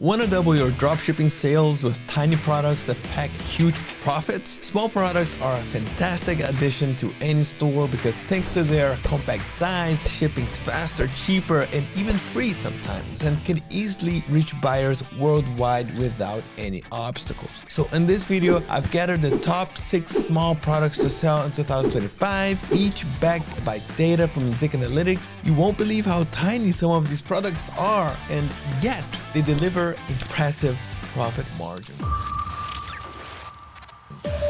Want to double your dropshipping sales with tiny products that pack huge profits? Small products are a fantastic addition to any store because thanks to their compact size, shipping's faster, cheaper, and even free sometimes, and can easily reach buyers worldwide without any obstacles. So in this video, I've gathered the top 6 small products to sell in 2025, each backed by data from Zik Analytics. You won't believe how tiny some of these products are, and yet they deliver impressive profit margins.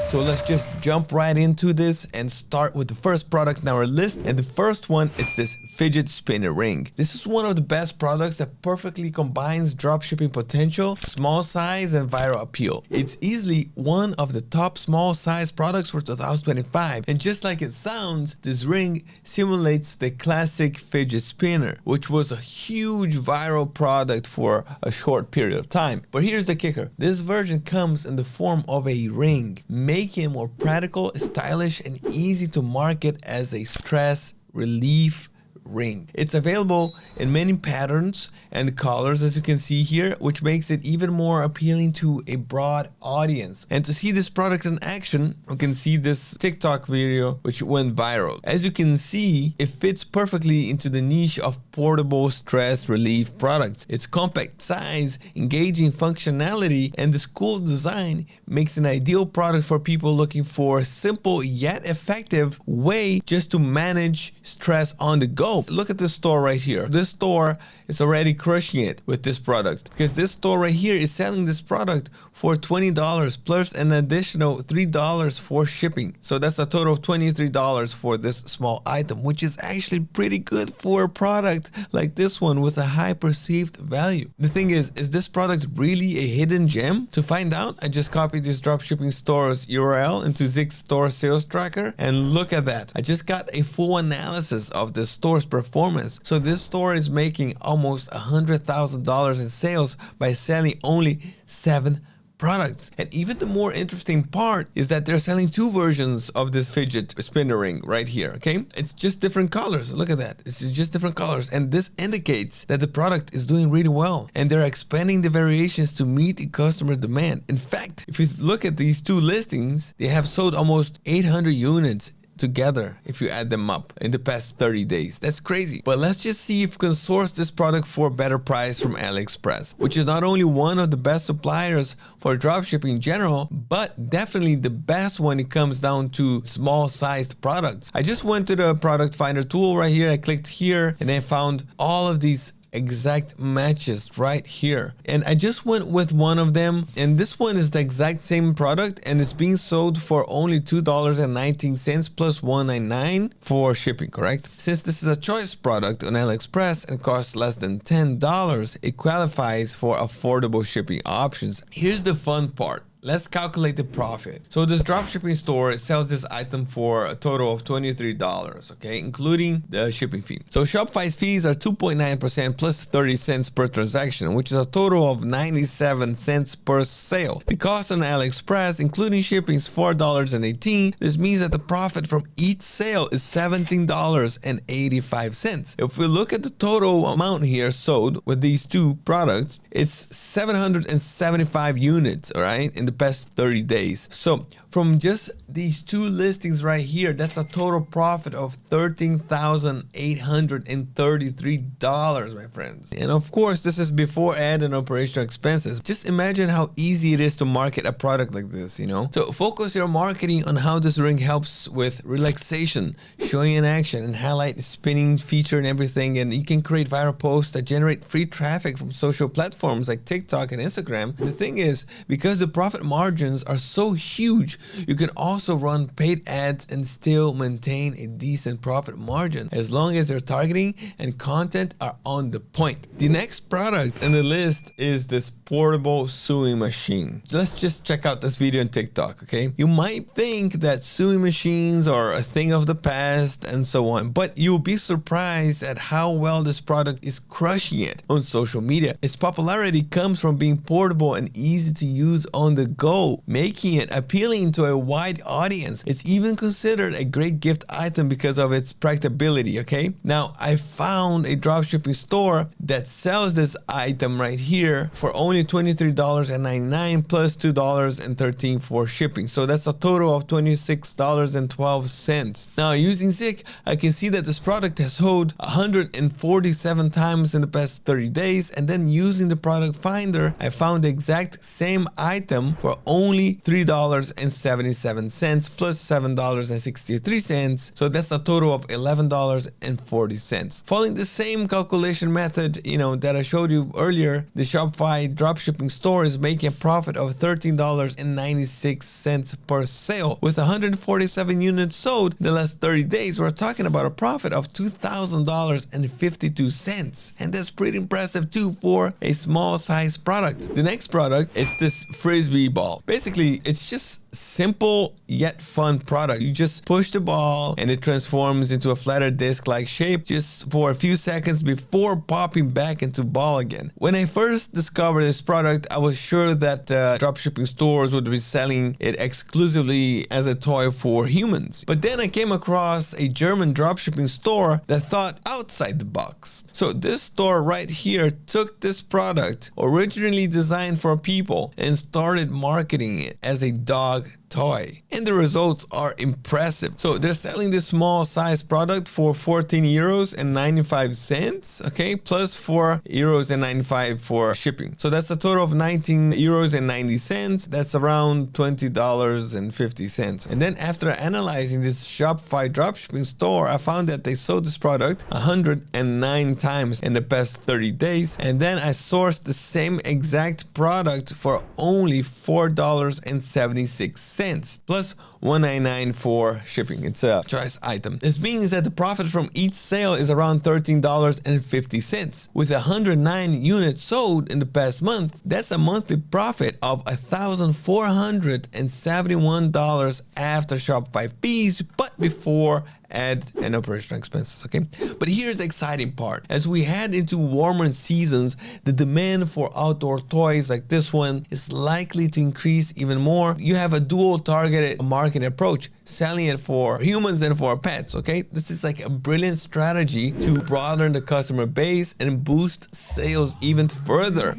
So let's just jump right into this and start with the first product in our list. And the first one is this fidget spinner ring. This is one of the best products that perfectly combines dropshipping potential, small size, and viral appeal. It's easily one of the top small size products for 2025. And just like it sounds, this ring simulates the classic fidget spinner, which was a huge viral product for a short period of time. But here's the kicker. This version comes in the form of a ring, making it more practical, stylish, and easy to market as a stress relief ring. It's available in many patterns and colors, as you can see here, which makes it even more appealing to a broad audience. And to see this product in action, you can see this TikTok video which went viral. As you can see, it fits perfectly into the niche of portable stress relief products. Its compact size, engaging functionality, and this cool design makes an ideal product for people looking for a simple yet effective way just to manage stress on the go. Look at this store right here. This store is already crushing it with this product because this store right here is selling this product for $20 plus an additional $3 for shipping. So that's a total of $23 for this small item, which is actually pretty good for a product like this one with a high perceived value. The thing is this product really a hidden gem? To find out, I just copied this dropshipping store's URL into Zik's store sales tracker, and look at that. I just got a full analysis of the store's performance. So this store is making almost $100,000 in sales by selling only 7 products. And even the more interesting part is that they're selling 2 versions of this fidget spinner ring right here, okay? It's just different colors. Look at that. It's just different colors. And this indicates that the product is doing really well. And they're expanding the variations to meet the customer demand. In fact, if you look at these 2 listings, they have sold almost 800 units together if you add them up in the past 30 days. That's crazy. But let's just see if we can source this product for a better price from AliExpress, which is not only one of the best suppliers for dropshipping in general, but definitely the best when it comes down to small sized products. I just went to the product finder tool right here. I clicked here and I found all of these exact matches right here, and I just went with one of them, and this one is the exact same product and it's being sold for only $2.19 plus $1.99 for shipping, correct? Since this is a choice product on AliExpress and costs less than $10, it qualifies for affordable shipping options. Here's the fun part. Let's calculate the profit. So this dropshipping store sells this item for a total of $23, okay, including the shipping fee. So Shopify's fees are 2.9% plus 30 cents per transaction, which is a total of 97 cents per sale. The cost on AliExpress, including shipping, is $4.18. This means that the profit from each sale is $17.85. If we look at the total amount here sold with these 2 products, it's 775 units, all right, in the past 30 days. So from just these 2 listings right here, that's a total profit of $13,833, my friends. And of course, this is before ad and operational expenses. Just imagine how easy it is to market a product like this, you know? So focus your marketing on how this ring helps with relaxation, showing in action, and highlight the spinning feature and everything. And you can create viral posts that generate free traffic from social platforms like TikTok and Instagram. The thing is, because the profit margins are so huge, you can also run paid ads and still maintain a decent profit margin as long as your targeting and content are on the point. The next product in the list is this portable sewing machine. Let's just check out this video on TikTok, okay? You might think that sewing machines are a thing of the past and so on, but you'll be surprised at how well this product is crushing it on social media. Its popularity comes from being portable and easy to use on the go, making it appealing to a wide audience. It's even considered a great gift item because of its practicability, okay? Now, I found a dropshipping store that sells this item right here for only only $23.99 plus $2.13 for shipping. So that's a total of $26.12. Now using Zik, I can see that this product has sold 147 times in the past 30 days. And then using the product finder, I found the exact same item for only $3.77 plus $7.63. So that's a total of $11.40. Following the same calculation method, that I showed you earlier, the Shopify dropshipping store is making a profit of $13.96 per sale. With 147 units sold in the last 30 days, we're talking about a profit of $2,000.52. And that's pretty impressive too for a small size product. The next product is this frisbee ball. Basically, it's just simple yet fun product. You just push the ball and it transforms into a flatter disc-like shape just for a few seconds before popping back into ball again. When I first discovered this product, I was sure that dropshipping stores would be selling it exclusively as a toy for humans. But then I came across a German dropshipping store that thought outside the box. So this store right here took this product, originally designed for people, and started marketing it as a dog toy, and the results are impressive. So they're selling this small size product for 14 euros and 95 cents, okay, plus 4 euros and 95 for shipping. So that's a total of 19 euros and 90 cents. That's around $20.50. And then after analyzing this Shopify dropshipping store, I found that they sold this product 109 times in the past 30 days. And then I sourced the same exact product for only $4.76. Plus $1.99 for shipping. It's a choice item. This means that the profit from each sale is around $13.50. With 109 units sold in the past month, that's a monthly profit of $1,471 after Shopify fees, but before ad and operational expenses, okay? But here's the exciting part. As we head into warmer seasons, the demand for outdoor toys like this one is likely to increase even more. You have a dual targeted marketing approach, selling it for humans and for pets, okay? This is like a brilliant strategy to broaden the customer base and boost sales even further.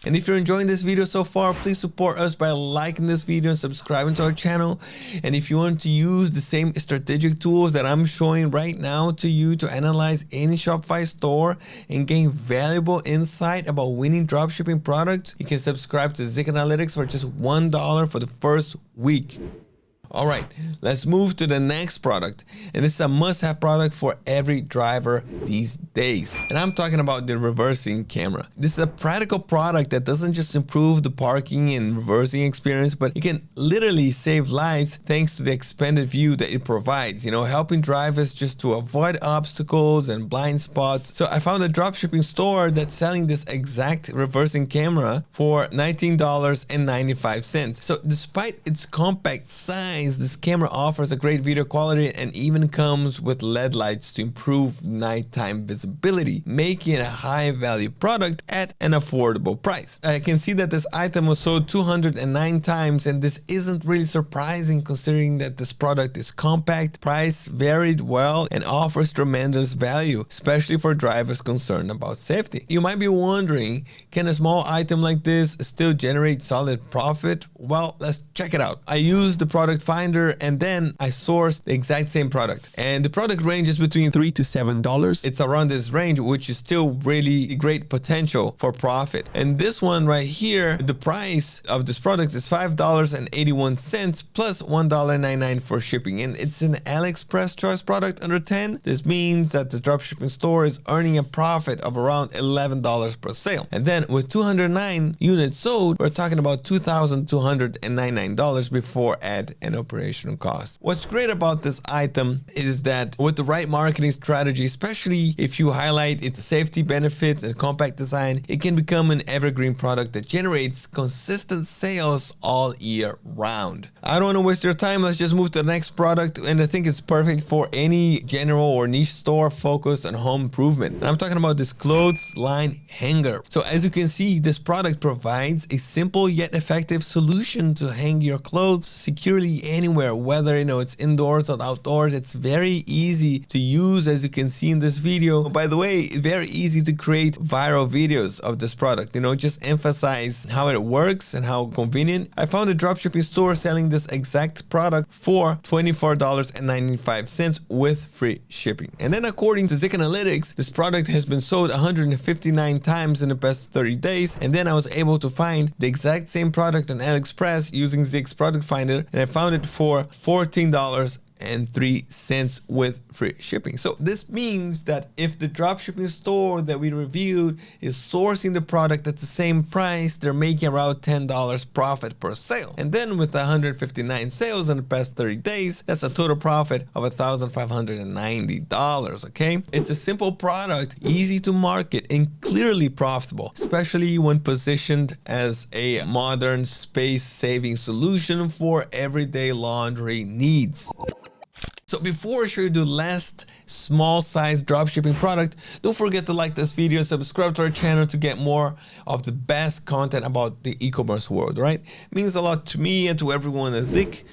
And if you're enjoying this video so far, please support us by liking this video and subscribing to our channel. And if you want to use the same strategic tools that I'm showing right now to you to analyze any Shopify store and gain valuable insight about winning dropshipping products, you can subscribe to Zik Analytics for just $1 for the first week. All right, let's move to the next product. And it's a must-have product for every driver these days. And I'm talking about the reversing camera. This is a practical product that doesn't just improve the parking and reversing experience, but it can literally save lives thanks to the expanded view that it provides, helping drivers just to avoid obstacles and blind spots. So I found a dropshipping store that's selling this exact reversing camera for $19.95. So despite its compact size, this camera offers a great video quality and even comes with LED lights to improve nighttime visibility, making it a high value product at an affordable price. I can see that this item was sold 209 times, and this isn't really surprising considering that this product is compact, price varied well, and offers tremendous value, especially for drivers concerned about safety. You might be wondering, can a small item like this still generate solid profit? Well, let's check it out. I used the product finder and then I sourced the exact same product, and the product ranges between $3 to $7. It's around this range, which is still really great potential for profit. And this one right here, the price of this product is $5.81 plus $1.99 for shipping, and it's an AliExpress choice product under 10. This means that the dropshipping store is earning a profit of around $11 per sale. And then with 209 units sold, we're talking about $2,299 before ad and operational cost. What's great about this item is that with the right marketing strategy, especially if you highlight its safety benefits and compact design, it can become an evergreen product that generates consistent sales all year round. I don't want to waste your time. Let's just move to the next product, and I think it's perfect for any general or niche store focused on home improvement. And I'm talking about this clothesline hanger. So as you can see, this product provides a simple yet effective solution to hang your clothes securely anywhere, whether it's indoors or outdoors. It's very easy to use, as you can see in this video. By the way, very easy to create viral videos of this product. Just emphasize how it works and how convenient. I found a dropshipping store selling this exact product for $24.95 with free shipping. And then according to Zik Analytics, this product has been sold 159 times in the past 30 days. And then I was able to find the exact same product on AliExpress using Zik's product finder, and I found it for $14.03 with free shipping. So this means that if the dropshipping store that we reviewed is sourcing the product at the same price, they're making around $10 profit per sale. And then with 159 sales in the past 30 days, that's a total profit of $1,590, okay? It's a simple product, easy to market, and clearly profitable, especially when positioned as a modern space-saving solution for everyday laundry needs. So before I show you the last small size dropshipping product, don't forget to like this video, subscribe to our channel to get more of the best content about the e-commerce world, right? It means a lot to me and to everyone at Zik.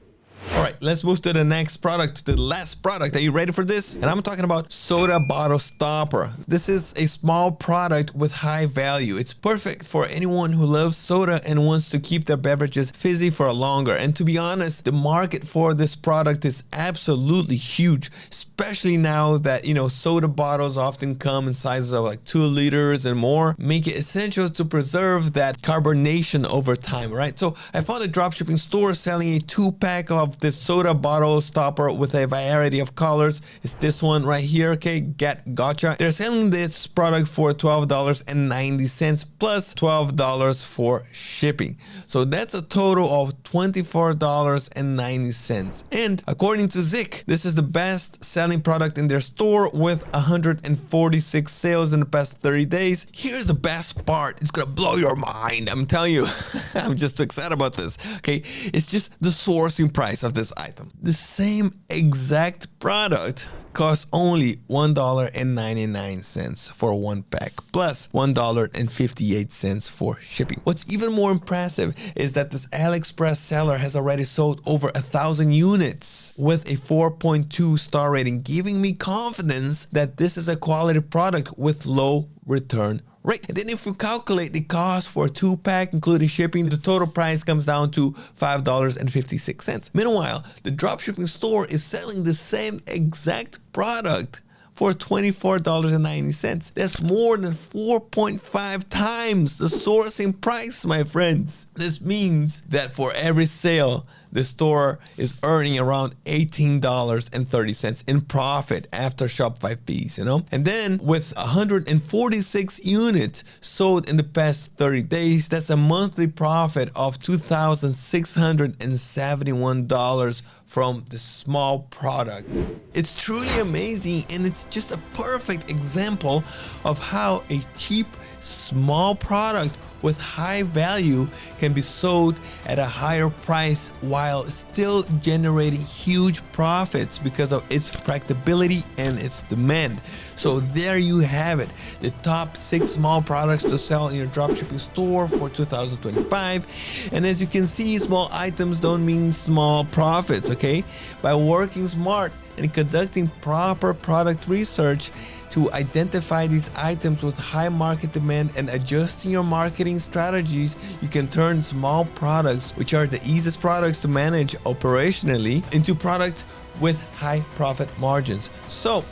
All right, let's move to the next product, to the last product. Are you ready for this? And I'm talking about soda bottle stopper. This is a small product with high value. It's perfect for anyone who loves soda and wants to keep their beverages fizzy for longer. And to be honest, the market for this product is absolutely huge, especially now that, soda bottles often come in sizes of like 2 liters and more, make it essential to preserve that carbonation over time, right? So I found a dropshipping store selling a 2-pack of this soda bottle stopper with a variety of colors. It's this one right here, okay? Gotcha. They're selling this product for $12.90 plus $12 for shipping. So that's a total of $24.90. And according to Zik, this is the best selling product in their store with 146 sales in the past 30 days. Here's the best part. It's gonna blow your mind. I'm telling you. I'm just too excited about this. Okay, it's just the sourcing price of this item. The same exact product costs only $1.99 for 1 pack plus $1.58 for shipping. What's even more impressive is that this AliExpress seller has already sold over 1,000 units with a 4.2 star rating, giving me confidence that this is a quality product with low return rate. And then if we calculate the cost for a 2-pack including shipping, the total price comes down to $5.56. Meanwhile, the dropshipping store is selling the same exact product for $24.90. That's more than 4.5 times the sourcing price, my friends. This means that for every sale, the store is earning around $18.30 in profit after Shopify fees, And then with 146 units sold in the past 30 days, that's a monthly profit of $2,671 from the small product. It's truly amazing, and it's just a perfect example of how a cheap, small product with high value can be sold at a higher price while still generating huge profits because of its practicability and its demand. So there you have it, the top 6 small products to sell in your dropshipping store for 2025. And as you can see, small items don't mean small profits, okay? By working smart and conducting proper product research to identify these items with high market demand and adjusting your marketing strategies, you can turn small products, which are the easiest products to manage operationally, into products with high profit margins. So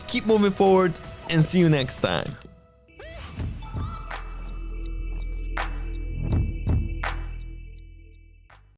keep moving forward and see you next time.